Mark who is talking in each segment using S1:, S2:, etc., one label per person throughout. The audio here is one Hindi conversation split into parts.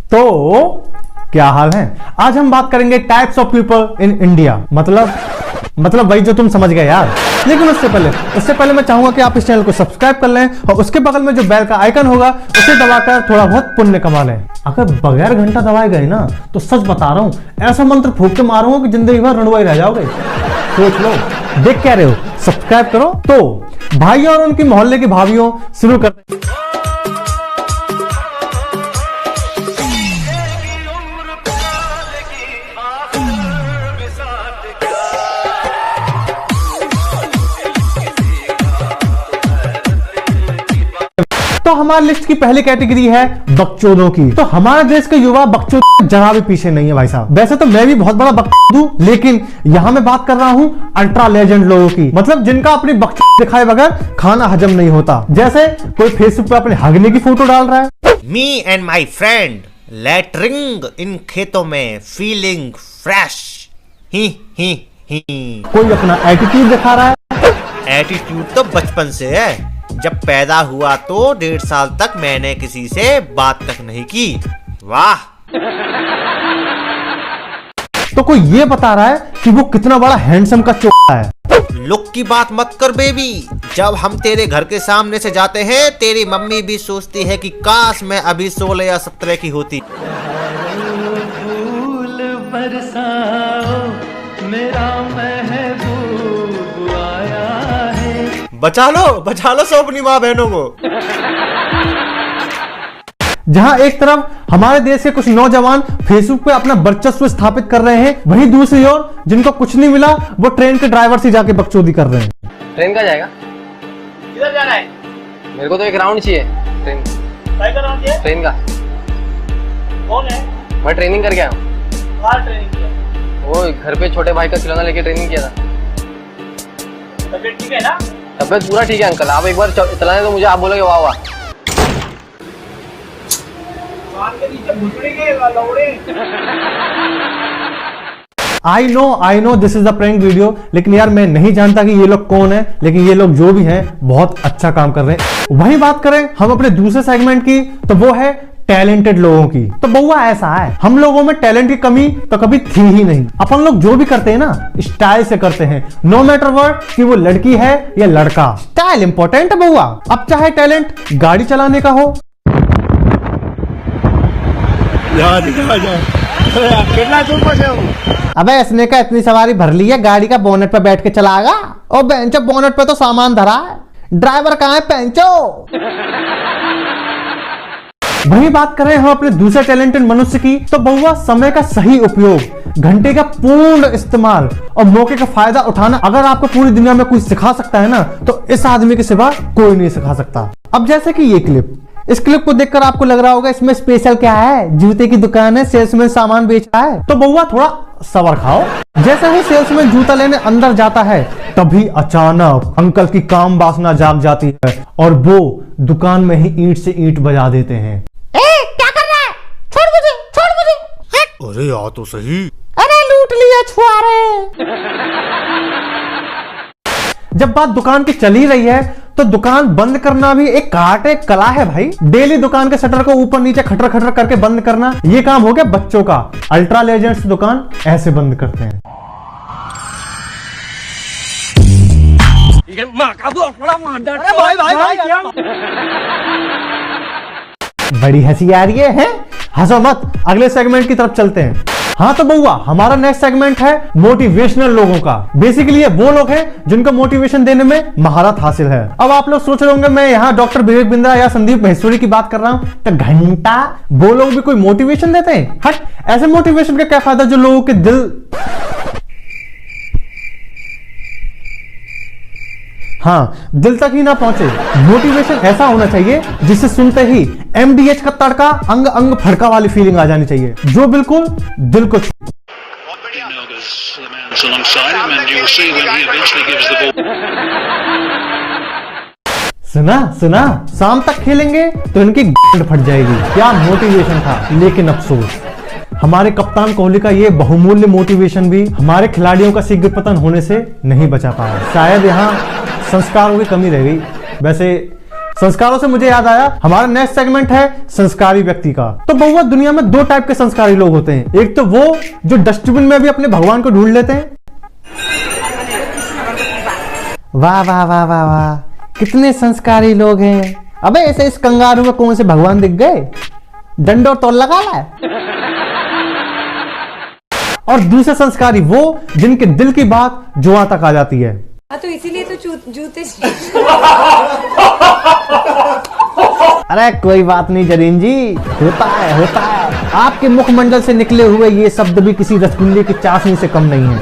S1: तो क्या हाल है। आज हम बात करेंगे types of people in India, मतलब वही जो तुम समझ गए यार। लेकिन उससे पहले मैं चाहूंगा कि आप इस चैनल को सब्सक्राइब कर लें और उसके बगल में जो बेल का आइकन होगा उसे दबाकर थोड़ा बहुत पुण्य कमा लें। अगर बगैर घंटा दबाए गए ना तो सच बता रहा हूं ऐसा मंत्र फूंक के मारूंगा कि जिंदगी भर रणुआई रह जाओगे। सोच लो, देख क्या रहे हो, सब्सक्राइब करो। तो भाइयों और उनकी मोहल्ले की भाभियों, शुरू करते हैं। तो हमारी लिस्ट की पहली कैटेगरी है बकचोदों की। तो हमारे देश के युवा बकचोद जरा भी पीछे नहीं है भाई साहब। वैसे तो मैं भी बहुत बड़ा बकचोद हूं, लेकिन यहां मैं बात कर रहा हूं अल्ट्रा लेजेंड लोगों की, मतलब जिनका अपनी बकचोद दिखाए बगैर खाना हजम नहीं होता। जैसे कोई फेसबुक पे अपने हगने की फोटो डाल रहा है,
S2: me and my friend loitering in खेतों में फीलिंग फ्रेश, ही
S1: कोई अपना एटीट्यूड दिखा रहा है।
S2: एटीट्यूड तो बचपन से है। जब पैदा हुआ तो 1.5 साल तक मैंने किसी से बात तक नहीं की। वाह।
S1: तो कोई ये बता रहा है कि वो कितना बड़ा हैंडसम का चोटा है।
S2: लुक की बात मत कर बेबी। जब हम तेरे घर के सामने से जाते हैं तेरी मम्मी भी सोचती है कि काश मैं अभी 16 या 17 की होती।
S3: फूल बरसाओ मेरा महबूब आया है।
S2: बचा लो सो अपनी माँ बहनों को।
S1: जहां एक तरफ हमारे देश के कुछ नौजवान फेसबुक पे अपना वर्चस्व स्थापित कर रहे हैं, वहीं दूसरी ओर जिनको कुछ नहीं मिला वो ट्रेन के ड्राइवर से जाके बकचोदी कर रहे हैं।
S4: ट्रेन का जाएगा?
S5: किधर जाना है?
S4: मेरे को तो एक राउंड चाहिए ट्रेन।
S5: का राउंड चाहिए?
S4: ट्रेन का।
S5: कौन है?
S4: मैं ट्रेनिंग करके आया हूँ।
S5: कहाँ ट्रेनिंग किया?
S4: वो घर पे छोटे भाई का खिलौना लेके ट्रेनिंग किया था।
S5: तबीयत ठीक है ना?
S4: तबीयत पूरा ठीक है अंकल। आप एक बार चलाने तो मुझे आप बोलोगे वाह वाह।
S5: कान के नीचे घुसड़े के लौड़े।
S1: I know this is the prank video, लेकिन यार मैं नहीं जानता कि ये लोग कौन है, लेकिन ये लोग जो भी हैं बहुत अच्छा काम कर रहे हैं। वहीं बात करें हम अपने दूसरे सेगमेंट की, तो वो है टैलेंटेड लोगों की। तो बउआ ऐसा है, हम लोगों में टैलेंट की कमी तो कभी थी ही नहीं। अपन लोग जो भी करते हैं ना स्टाइल से करते हैं, नो मैटर व्हाट कि वो लड़की है या लड़का। स्टाइल इंपॉर्टेंट है बउआ। अब चाहे टैलेंट गाड़ी चलाने का हो, अबे इसने का इतनी सवारी भर ली है, गाड़ी का बोनेट पे बैठ के चलाएगा। और बेंचो बोनेट पे तो सामान धरा है, ड्राइवर कहाँ है पेंचो। वही बात करें हम अपने दूसरे टैलेंटेड मनुष्य की, तो बहुआ समय का सही उपयोग, घंटे का पूर्ण इस्तेमाल और मौके का फायदा उठाना अगर आपको पूरी दुनिया में कोई सिखा सकता है ना, तो इस आदमी के सिवा कोई नहीं सिखा सकता। अब जैसे कि ये क्लिप, इस क्लिप को देखकर आपको लग रहा होगा इसमें स्पेशल क्या है, जूते की दुकान है, सेल्समैन सामान बेच रहा है। तो बहुआ थोड़ा सबर खाओ। जैसे ही सेल्समैन जूता लेने अंदर जाता है तभी अचानक अंकल की काम वासना जाग जाती है और वो दुकान में ही ईंट से ईंट बजा देते हैं।
S6: क्या कर रहा है? छोड़ मुझे। हट।
S2: अरे आ तो सही।
S6: अरे लूट लिया छुआरे।
S1: जब बात दुकान की चल ही रही है तो दुकान बंद करना भी एक आर्ट, एक कला है भाई। डेली दुकान के शटर को ऊपर नीचे खटर खटर करके बंद करना, ये काम हो गया बच्चों का। अल्ट्रा लेजेंड्स दुकान ऐसे बंद करते हैं। बड़ी हंसी आ रही है? हंसो मत, अगले सेगमेंट की तरफ चलते हैं। हाँ तो बउआ हमारा नेक्स्ट सेगमेंट है मोटिवेशनल लोगों का। बेसिकली ये वो लोग हैं जिनको मोटिवेशन देने में महारत हासिल है। अब आप लोग सोच रहे होंगे मैं यहाँ डॉक्टर विवेक बिंद्रा या संदीप महेश्वरी की बात कर रहा हूँ, तो घंटा वो लोग भी कोई मोटिवेशन देते हैं? हट, ऐसे मोटिवेशन का क्या फायदा जो लोगों के दिल, हाँ दिल तक ही ना पहुंचे। मोटिवेशन ऐसा होना चाहिए जिसे सुनते ही एमडीएच का तड़का अंग अंग फड़का वाली फीलिंग आ जानी चाहिए, जो बिल्कुल दिल को सुना सुना, शाम तक खेलेंगे तो इनकी गांड फट जाएगी। क्या मोटिवेशन था, लेकिन अफसोस हमारे कप्तान कोहली का ये बहुमूल्य मोटिवेशन भी हमारे खिलाड़ियों का शीघ्र पतन होने से नहीं बचा पाया। शायद यहाँ संस्कारों की कमी रह गई। वैसे संस्कारों से मुझे याद आया, हमारा नेक्स्ट सेगमेंट है संस्कारी व्यक्ति का। तो बहुआ दुनिया में दो टाइप के संस्कारी लोग होते हैं। एक तो वो जो डस्टबिन में भी अपने भगवान को ढूंढ लेते हैं। वाह वाह वाह वाह वाह, कितने संस्कारी लोग हैं। अबे ऐसे इस कंगारू में कौन से भगवान दिख गए, डंडोर तो लगा ला। और दूसरे संस्कारी वो जिनके दिल की बात जुआ तक आ जाती है।
S7: तो इसीलिए तो जूते
S1: अरे कोई बात नहीं जरीन जी, होता है होता है। आपके मुखमंडल से निकले हुए ये शब्द भी किसी रसगुल्ले की चाशनी से कम नहीं है।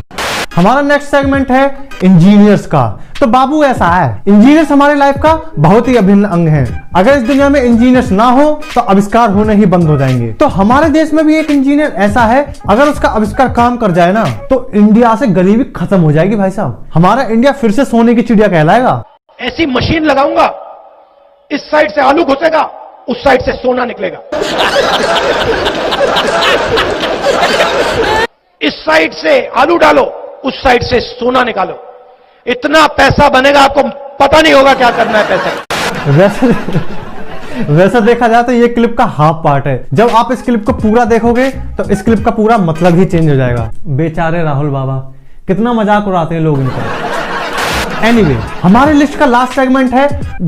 S1: हमारा नेक्स्ट सेगमेंट है इंजीनियर्स का। तो बाबू ऐसा है, इंजीनियर्स हमारे लाइफ का बहुत ही अभिन्न अंग है। अगर इस दुनिया में इंजीनियर्स ना हो तो आविष्कार होने ही बंद हो जाएंगे। तो हमारे देश में भी एक इंजीनियर ऐसा है, अगर उसका आविष्कार काम कर जाए ना तो इंडिया से गरीबी खत्म हो जाएगी भाई साहब। हमारा इंडिया फिर से सोने की चिड़िया कहलाएगा।
S8: ऐसी मशीन लगाऊंगा, इस साइड से आलू घुसेगा, उस साइड से सोना निकलेगा। इस साइड से आलू डालो, उस साइड से सोना निकालो। इतना पैसा बनेगा, आपको पता नहीं होगा क्या करना है पैसे।
S1: वैसे देखा जाए तो ये क्लिप का हाफ पार्ट है। जब आप इस क्लिप को पूरा देखोगे तो इस क्लिप का पूरा मतलब ही चेंज हो जाएगा। बेचारे राहुल बाबा, कितना मजाक उड़ाते हैं लोग इनका। एनीवे, हमारे लिस्ट का लास्ट सेगमेंट है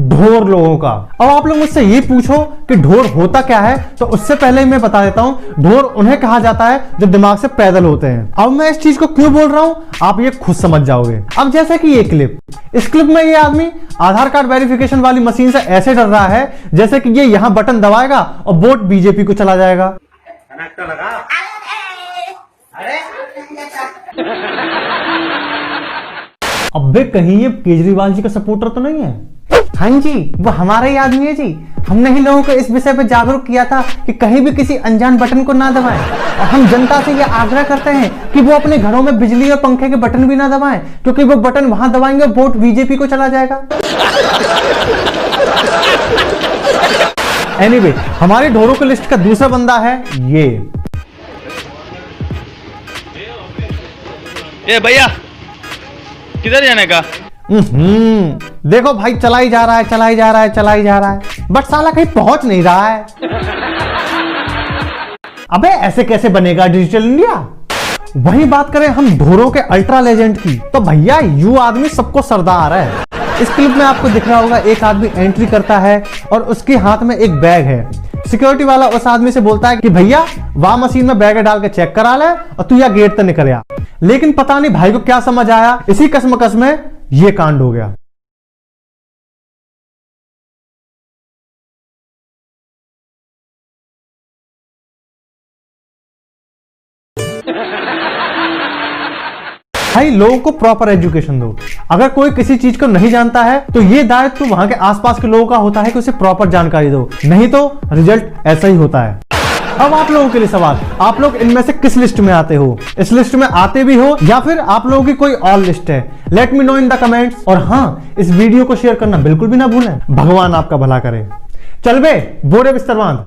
S1: ढोर लोगों का। अब आप लोग मुझसे ये पूछो कि ढोर होता क्या है, तो उससे पहले मैं बता देता हूं, ढोर उन्हें कहा जाता है जो दिमाग से पैदल होते हैं। अब मैं इस चीज को क्यों बोल रहा हूं आप ये खुद समझ जाओगे। अब जैसे कि ये क्लिप, इस क्लिप में ये आदमी आधार कार्ड वेरिफिकेशन वाली मशीन से ऐसे डर रहा है जैसे कि ये यहां बटन दबाएगा और वोट बीजेपी को चला जाएगा। अबे कहीं ये केजरीवाल जी का सपोर्टर तो नहीं है? हाँ जी, वो हमारा ही आदमी है जी। हमने ही लोगों को इस विषय पर जागरूक किया था कि कहीं भी किसी अनजान बटन को ना दबाएं। और हम जनता से यह आग्रह करते हैं कि वो अपने घरों में बिजली और पंखे के बटन भी ना दबाएं, क्योंकि वो बटन वहां दबाएंगे और वोट बीजेपी को चला जाएगा। एनीवे, हमारे ढोरों की लिस्ट का दूसरा बंदा है
S9: ये भैया, किधर जाने का?
S1: देखो भाई, चला ही जा रहा है, चला ही जा रहा है, चला ही जा रहा है, बट साला कहीं पहुंच नहीं रहा है। अबे ऐसे कैसे बनेगा डिजिटल इंडिया? वही बात करें हम ढोरों के अल्ट्रा लेजेंड की, तो भैया यू आदमी सबको सरदार है। इस क्लिप में आपको दिख रहा होगा, एक आदमी एंट्री करता है और उसके हाथ में एक बैग है। सिक्योरिटी वाला उस आदमी से बोलता है कि भैया वहां मशीन में बैग डाल के चेक करा ले और तू या गेट तक निकल आ। लेकिन पता नहीं भाई को क्या समझ आया, इसी कसमकस में ये कांड हो गया। भाई लोगों को प्रॉपर एजुकेशन दो। अगर कोई किसी चीज को नहीं जानता है तो ये दायित्व तो वहां के आसपास के लोगों का होता है कि उसे प्रॉपर जानकारी दो, नहीं तो रिजल्ट ऐसा ही होता है। अब आप लोगों के लिए सवाल, आप लोग इनमें से किस लिस्ट में आते हो? इस लिस्ट में आते भी हो या फिर आप लोगों की कोई और लिस्ट है? Let me know in the comments. और हाँ, इस वीडियो को शेयर करना बिल्कुल भी ना भूलें। भगवान आपका भला करे। चल बे, बोरे बिस्तर बांध।